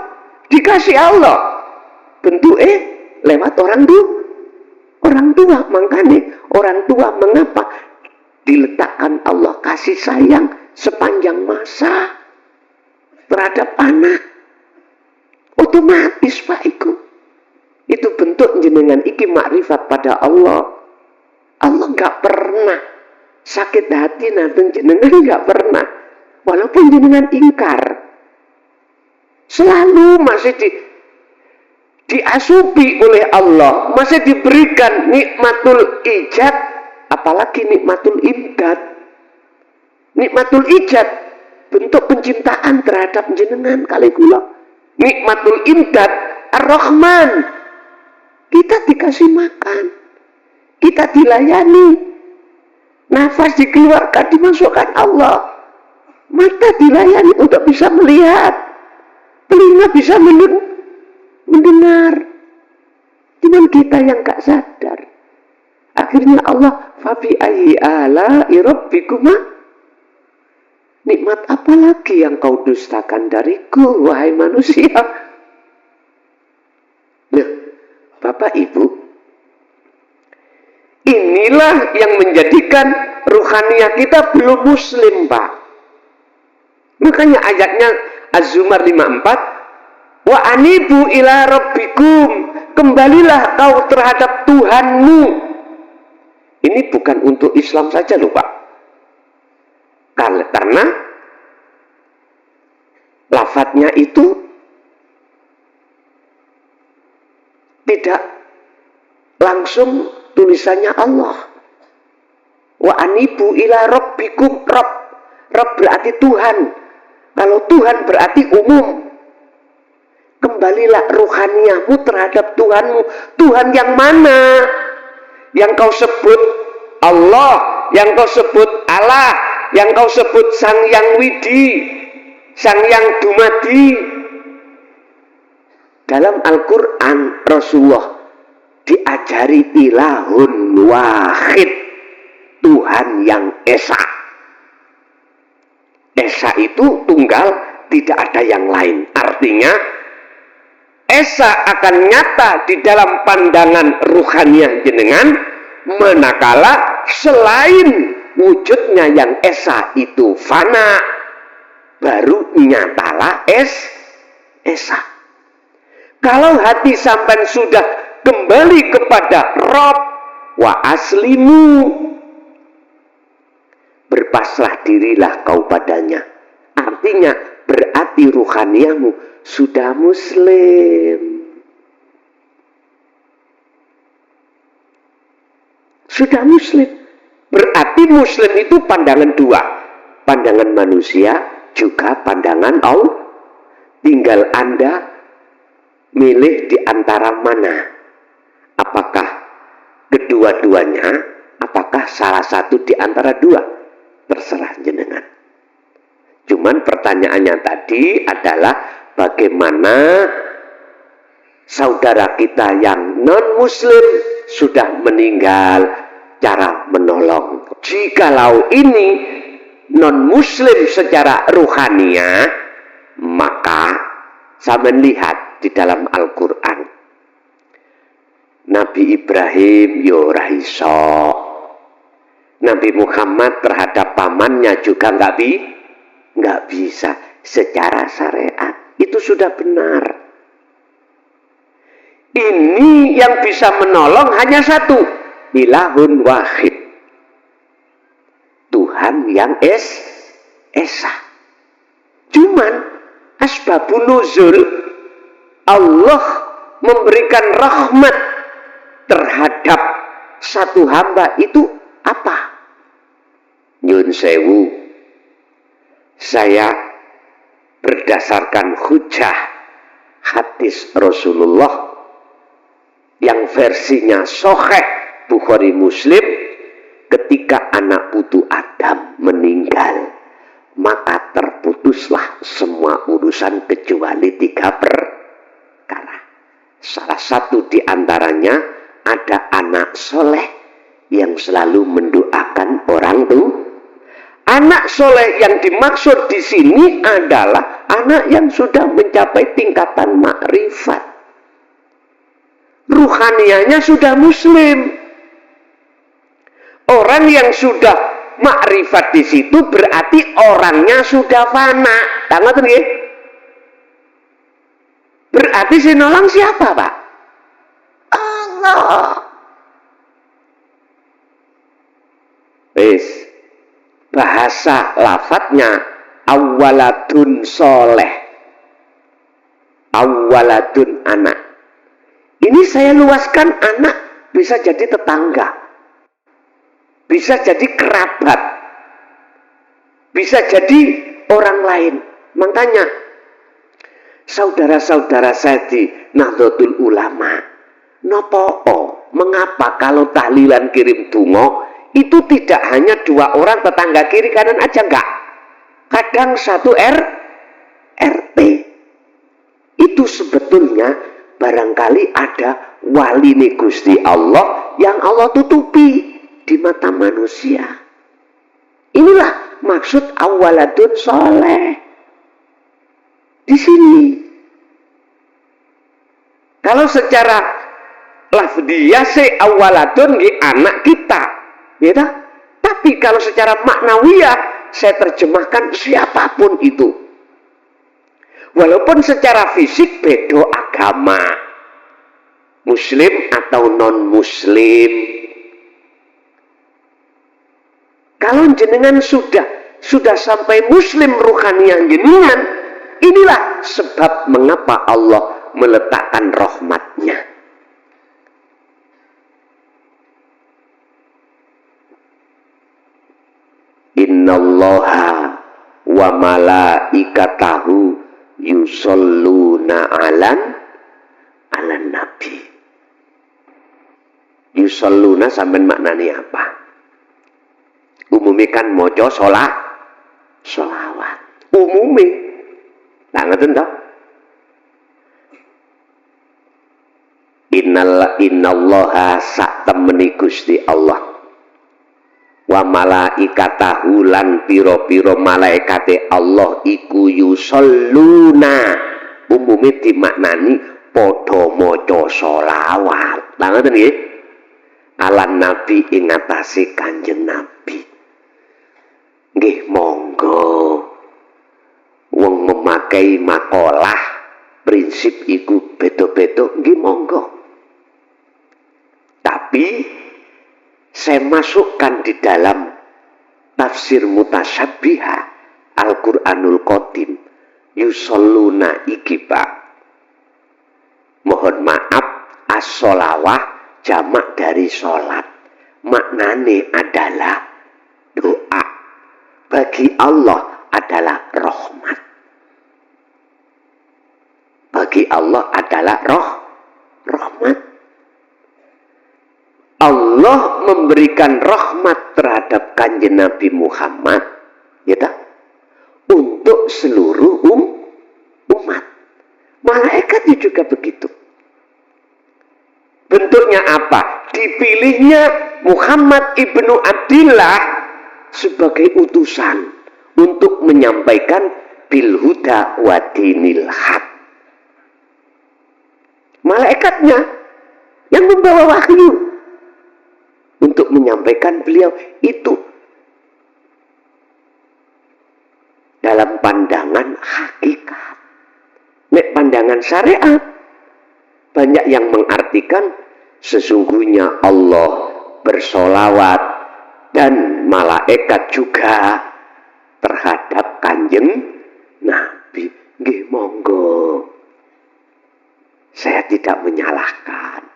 dikasih Allah. Bentuknya lewat orang tua. Makanya orang tua mengapa diletakkan Allah kasih sayang sepanjang masa terhadap anak. Otomatis Pak itu bentuk jenengan iki makrifat pada Allah. Allah gak pernah sakit hati nanti jenengan gak pernah. Walaupun jenengan ingkar, selalu masih diasupi oleh Allah, masih diberikan nikmatul ijad, apalagi nikmatul imdad. Nikmatul ijad bentuk penciptaan terhadap jenengan kali kula. Nikmatul imdad ar-Rahman, kita dikasih makan, kita dilayani, nafas dikeluarkan dimasukkan Allah, mata dilayani untuk bisa melihat, telinga bisa mendengar. Cuman kita yang gak sadar. Akhirnya Allah, fabi ayyi ala'i rabbikuma, nikmat apa lagi yang kau dustakan dariku, wahai manusia? Nah, Bapak Ibu, inilah yang menjadikan ruhaniyah kita belum muslim, Pak. Makanya ayatnya Az-Zumar 54, wa anibu ila rabbikum, kembalilah kau terhadap Tuhanmu. Ini bukan untuk Islam saja loh, Pak. Karena lafadznya itu tidak langsung tulisannya Allah. Wa anibu ila rabbikum, Rabb berarti Tuhan. Kalau Tuhan berarti umum. Kembalilah ruhaniyahmu terhadap Tuhanmu. Tuhan yang mana? Yang kau sebut Allah, yang kau sebut Allah, yang kau sebut Sang Yang Widi, Sang Yang Dumadi. Dalam Al-Quran Rasulullah diajari ilahun wahid, Tuhan yang esa. Esa itu tunggal, tidak ada yang lain. Artinya esa akan nyata di dalam pandangan ruhaniyah jenengan, manakala selain wujudnya yang esa itu fana, baru nyatalah esa. Kalau hati sampai sudah kembali kepada Rabb, wa aslimu, berpasrah dirilah kau padanya. Artinya berarti ruhaniyahmu sudah muslim. Sudah muslim. Berarti muslim itu pandangan dua. Pandangan manusia juga pandangan Allah. Tinggal Anda milih di antara mana. Apakah kedua-duanya, apakah salah satu di antara dua. Terserah jenengan. Cuman pertanyaannya tadi adalah bagaimana saudara kita yang non-muslim sudah meninggal, cara menolong. Jikalau ini non-muslim secara ruhaniyah, maka saya melihat di dalam Al-Quran Nabi Ibrahim yo rahiso, Nabi Muhammad terhadap pamannya juga nggak bisa secara syariat. Itu sudah benar. Ini yang bisa menolong hanya satu, ilahun wahid, Tuhan yang esa. Cuman asbabun nuzul, Allah memberikan rahmat terhadap satu hamba itu apa? Nyun sewu, saya berdasarkan hujah hadis Rasulullah yang versinya sahih Bukhari Muslim, ketika anak putu Adam meninggal, maka terputuslah semua urusan kecuali 3 perkara. Salah satu di antaranya ada anak soleh yang selalu mendoakan orang tua. Anak soleh yang dimaksud di sini adalah anak yang sudah mencapai tingkatan makrifat. Ruhanianya sudah muslim. Orang yang sudah makrifat di situ berarti orangnya sudah fana. Tanggal nggih? Berarti si nolong siapa, Pak? Allah. Wis. Bahasa lafadznya awaladun soleh. Awaladun anak. Ini saya luaskan, anak bisa jadi tetangga. Bisa jadi kerabat. Bisa jadi orang lain. Makanya saudara-saudara saya di Nahdlatul Ulama, nopo, mengapa kalau tahlilan kirim donga itu tidak hanya 2 orang tetangga kiri kanan aja, enggak. Kadang 1 RT. Itu sebetulnya barangkali ada wali Gusti Allah yang Allah tutupi di mata manusia. Inilah maksud awaladun soleh. Di sini. Kalau secara lafdiyah awaladun anak kita. Ya tak? Tapi kalau secara maknawiyah saya terjemahkan siapapun itu. Walaupun secara fisik beda agama. Muslim atau non-muslim. Kalau jenengan sudah sampai muslim ruhaniah jenengan, inilah sebab mengapa Allah meletakkan rahmatnya. Innallaha wa malaikatahu yusholluna alan nabi. Yusholluna sampean maknanya apa? Umumnya kan moco sholawat. Umumnya. Nah, ngeten toh? Innallaha sak temeni Gusti Allah. Wa malaikatahu lan piro-piro malaikate Allah iku yusholluna. Umumnya dimaknani padha maca sholawat. Lah ngoten nggih? Alan nabi ing atase Kanjeng Nabi. Nggih monggo. Wong memakai makalah prinsip iku beda-beda nggih monggo. Tapi saya masukkan di dalam tafsir mutasyabbiha Al-Quranul Qadim yusholluna iki Pak. Mohon maaf, as-sholawah jamak dari sholat. Maknanya adalah doa. Bagi Allah adalah rahmat. Bagi Allah adalah rahmat. Allah memberikan rahmat terhadap Kanjeng Nabi Muhammad, ya tak? Untuk seluruh umat. Malaikatnya juga begitu. Bentuknya apa? Dipilihnya Muhammad ibnu Abdillah sebagai utusan untuk menyampaikan bil huda wa dinil haq. Malaikatnya yang membawa wahyu untuk menyampaikan beliau itu dalam pandangan hakikat. Nek pandangan syariat banyak yang mengartikan sesungguhnya Allah bersolawat dan malaikat juga terhadap Kanjeng Nabi. Nggih monggo. Saya tidak menyalahkan.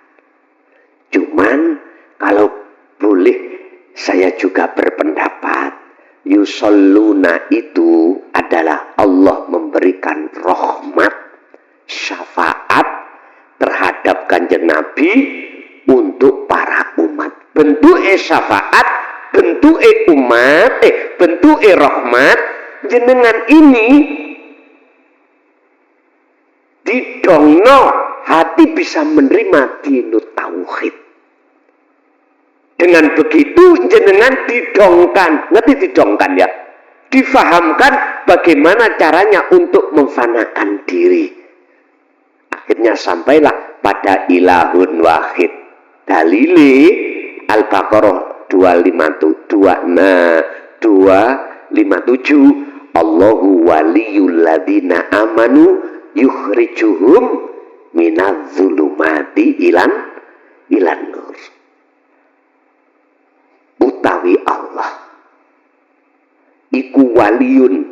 Cuman kalau boleh saya juga berpendapat yusholluna itu adalah Allah memberikan rahmat syafaat terhadap Kanjeng Nabi untuk para umat bentuke syafaat, bentuke umat, bentuke rahmat, jenengan ini didongno hati bisa menerima dinut tauhid. Dengan begitu jenengan didongkan, ngerti didongkan ya? Difahamkan bagaimana caranya untuk memfanakan diri. Akhirnya sampailah pada ilahun wahid. Dalile Al-Baqarah 257 Allahu waliyul ladzina amanu yukhrijuhum minadz zulumati ilan nur. Utawi Allah iku waliyun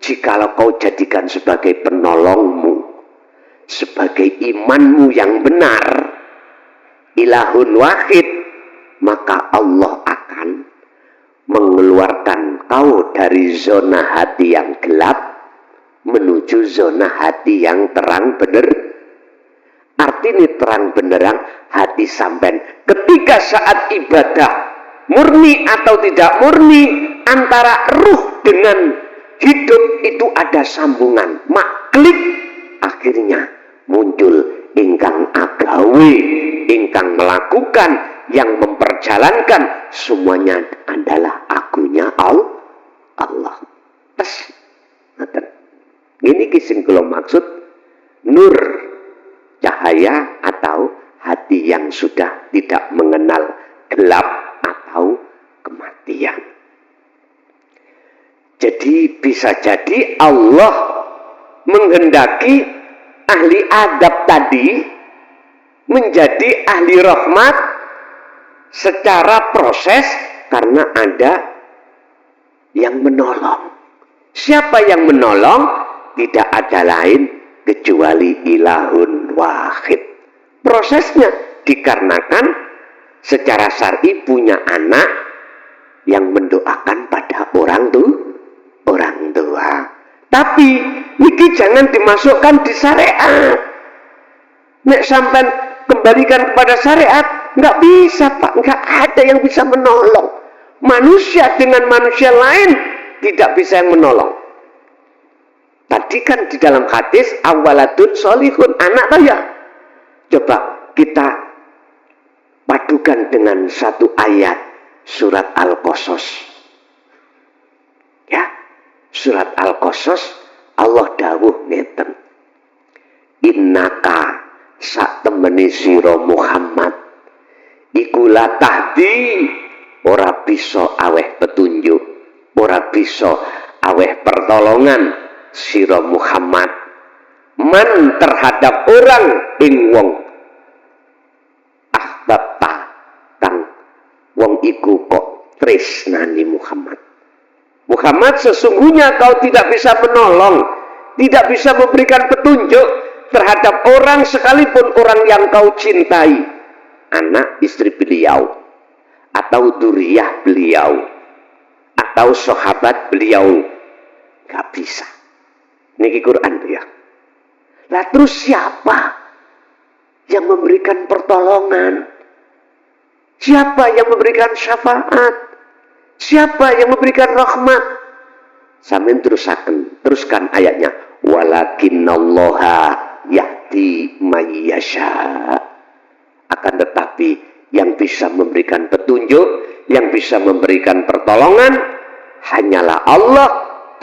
jikalau kau jadikan sebagai penolongmu, sebagai imanmu yang benar, ilahun wahid, maka Allah akan mengeluarkan kau dari zona hati yang gelap menuju zona hati yang terang bener. Artinya terang benerang hati sampean ketika saat ibadah murni atau tidak murni, antara ruh dengan hidup itu ada sambungan, maklik, akhirnya muncul ingkang agawe, ingkang melakukan, yang memperjalankan, semuanya adalah agunya Allah. Tes, ini kisah kalau maksud nur, cahaya atau hati yang sudah tidak mengenal gelap atau kematian. Jadi bisa jadi Allah menghendaki ahli adab tadi menjadi ahli rahmat secara proses karena ada yang menolong. Siapa yang menolong? Tidak ada lain kecuali ilahun wahid. Prosesnya dikarenakan secara syar'i punya anak yang mendoakan pada orang tua. Tapi niki jangan dimasukkan di syariat. Nek sampai kembalikan kepada syariat, nggak bisa Pak, nggak ada yang bisa menolong. Manusia dengan manusia lain tidak bisa yang menolong. Tadi kan di dalam hadis awaladun solihun, anak toh ya. Coba kita padukan dengan satu ayat surat Al-Qasas. Ya, surat Al-Qasas Allah dawuh ngeten. Innaka sak temeni sira Muhammad iku la tahdi, ora bisa aweh petunjuk, ora bisa aweh pertolongan sira Muhammad man terhadap orang ing wong ahbabta kang wong iku kok tresnani Muhammad. Muhammad, sesungguhnya kau tidak bisa menolong, tidak bisa memberikan petunjuk terhadap orang sekalipun orang yang kau cintai, anak istri beliau atau duriyah beliau atau sahabat beliau, gak bisa. Niki Quran tuh ya. Lah terus siapa yang memberikan pertolongan? Siapa yang memberikan syafaat? Siapa yang memberikan rahmat? Sampeyan teruskan ayatnya. Walakinnallaha yahdi may yasha. Akan tetapi yang bisa memberikan petunjuk, yang bisa memberikan pertolongan hanyalah Allah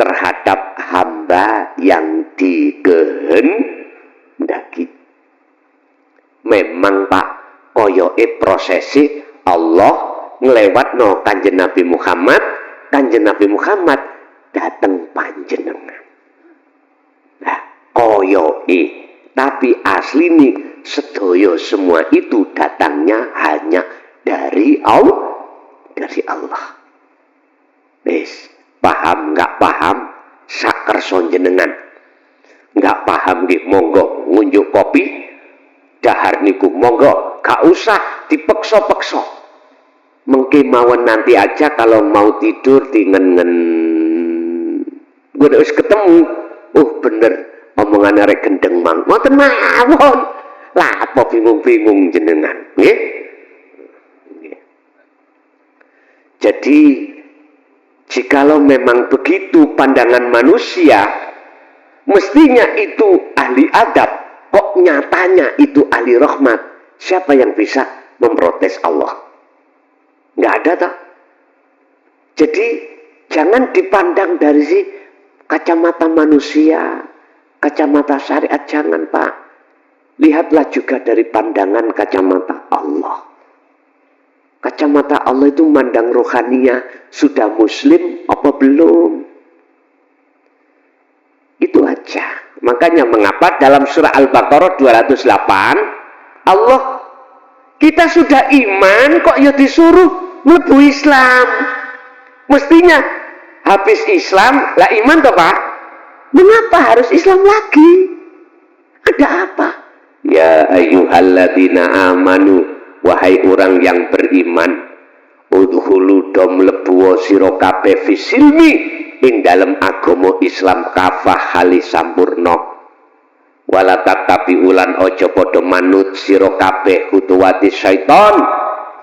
terhadap hamba yang dikehendaki. Memang Pak, koyoke prosesi Allah ngelewatno Kanjeng Nabi Muhammad dateng panjenengan. Nah, koyoke, tapi asli nih sedaya semua itu datangnya hanya dari Allah. Wis, paham nggak paham? Sak kersa jenengan. Nggak paham nggih monggo ngunjuk kopi. Dahar niku monggo, gak usah dipeksa-peksa. Mengke mawon nanti aja kalau mau tidur dingen-ngen. Gue udah ketemu. Oh bener, omongan arek gendeng mang. Ngoten mawon. Lah apa bingung-bingung jenengan, nggih? Jadi jikalau memang begitu pandangan manusia, mestinya itu ahli adab, kok nyatanya itu ahli rahmat. Siapa yang bisa memprotes Allah? Nggak ada tak? Jadi jangan dipandang dari si kacamata manusia, kacamata syariat, jangan Pak. Lihatlah juga dari pandangan kacamata Allah. Kacamata Allah itu mandang rohaninya, sudah muslim apa belum? Itu aja. Makanya mengapa dalam surah Al-Baqarah 208, Allah, kita sudah iman kok ya disuruh mlebu Islam. Mestinya habis Islam, lah iman toh Pak? Mengapa harus Islam lagi? Ada apa? Ya ayyuhalladzina amanu, wahai orang yang beriman, udhulu dom lebuwa sira kabeh fisilmi ing dalem agama Islam kafah hali sampurna. Wala tatapi ulan aja padha manut sira kabeh khutuwati syaitan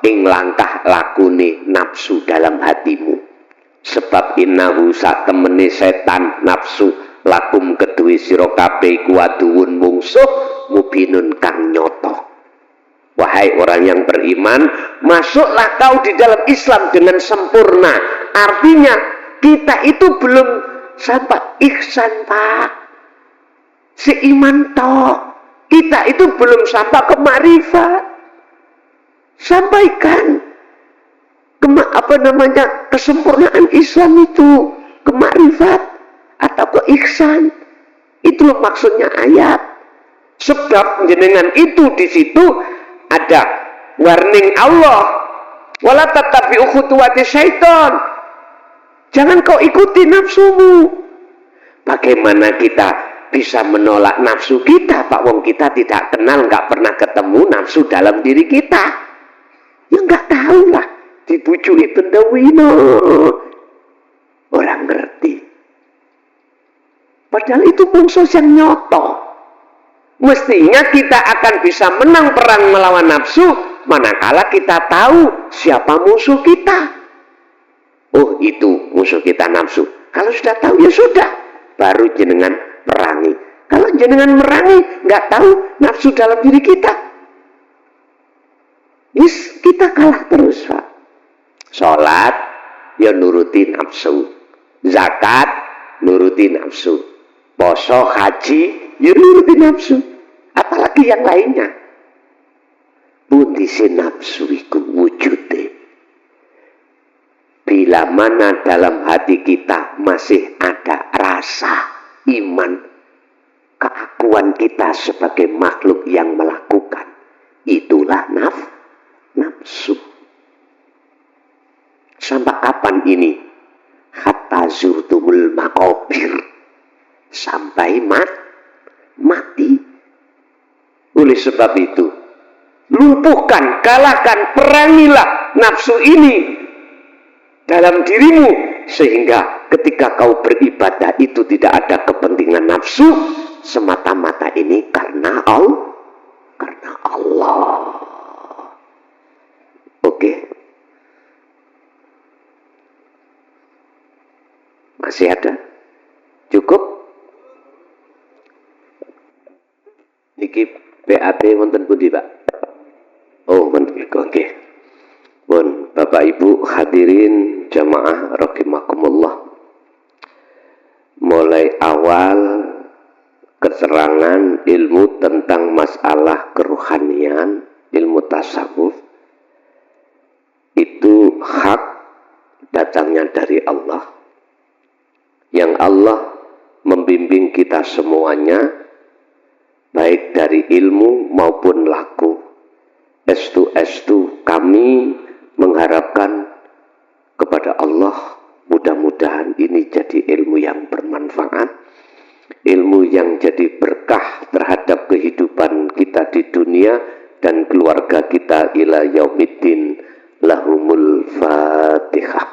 ing langkah lakune nafsu dalam hatimu. Sebab innahu sak temene setan nafsu lakum kedue sira kabeh iku aduwun mungsuh mubinun kang nyoto. Wahai orang yang beriman, masuklah kau di dalam Islam dengan sempurna. Artinya kita itu belum sampai ihsan Pak, seiman toh. Kita itu belum sampai ke makrifat. Sampaikan kesempurnaan Islam itu ke makrifat atau ke ihsan. Itu loh maksudnya ayat. Sebab jenengan itu di situ ada warning Allah. Wala tatabi'u khutuwati syaitan. Jangan kau ikuti nafsumu. Bagaimana kita bisa menolak nafsu kita, Pak? Wong kita tidak kenal, nggak pernah ketemu nafsu dalam diri kita. Ya nggak tahu lah. Dibujuki bendawino. Orang ngerti. Padahal itu musuh yang nyoto. Mestinya kita akan bisa menang perang melawan nafsu manakala kita tahu siapa musuh kita. Oh, itu musuh kita nafsu. Kalau sudah tahu ya sudah, baru jenengan perangi. Kalau jenengan merangi nggak tahu nafsu dalam diri kita, kita kalah terus Pak. Sholat ya nuruti nafsu, zakat nuruti nafsu, poso haji ya nuruti nafsu. Apalagi yang lainnya. Pundi si nafsu iku wujude. Bila mana dalam hati kita masih ada rasa iman, keakuan kita sebagai makhluk yang melakukan, itulah nafsu. Sampai kapan ini? Hatta zurtumul maqabir. Sampai mati. Oleh sebab itu, lumpuhkan, kalahkan, perangilah nafsu ini dalam dirimu, sehingga ketika kau beribadah itu tidak ada kepentingan nafsu, semata-mata ini karena Allah. Oke. Masih ada? Cukup? Niki BAT wonten pundi, Pak? Oh, wonten niku. Oke. Pun Bapak Ibu hadirin jamaah rahimakumullah. Mulai awal keterangan ilmu tentang masalah kerohanian, ilmu tasawuf itu hak datangnya dari Allah. Yang Allah membimbing kita semuanya, baik dari ilmu maupun laku. Estu kami mengharapkan kepada Allah, mudah-mudahan ini jadi ilmu yang bermanfaat, ilmu yang jadi berkah terhadap kehidupan kita di dunia dan keluarga kita ila yaumiddin. Lahumul Fatihah.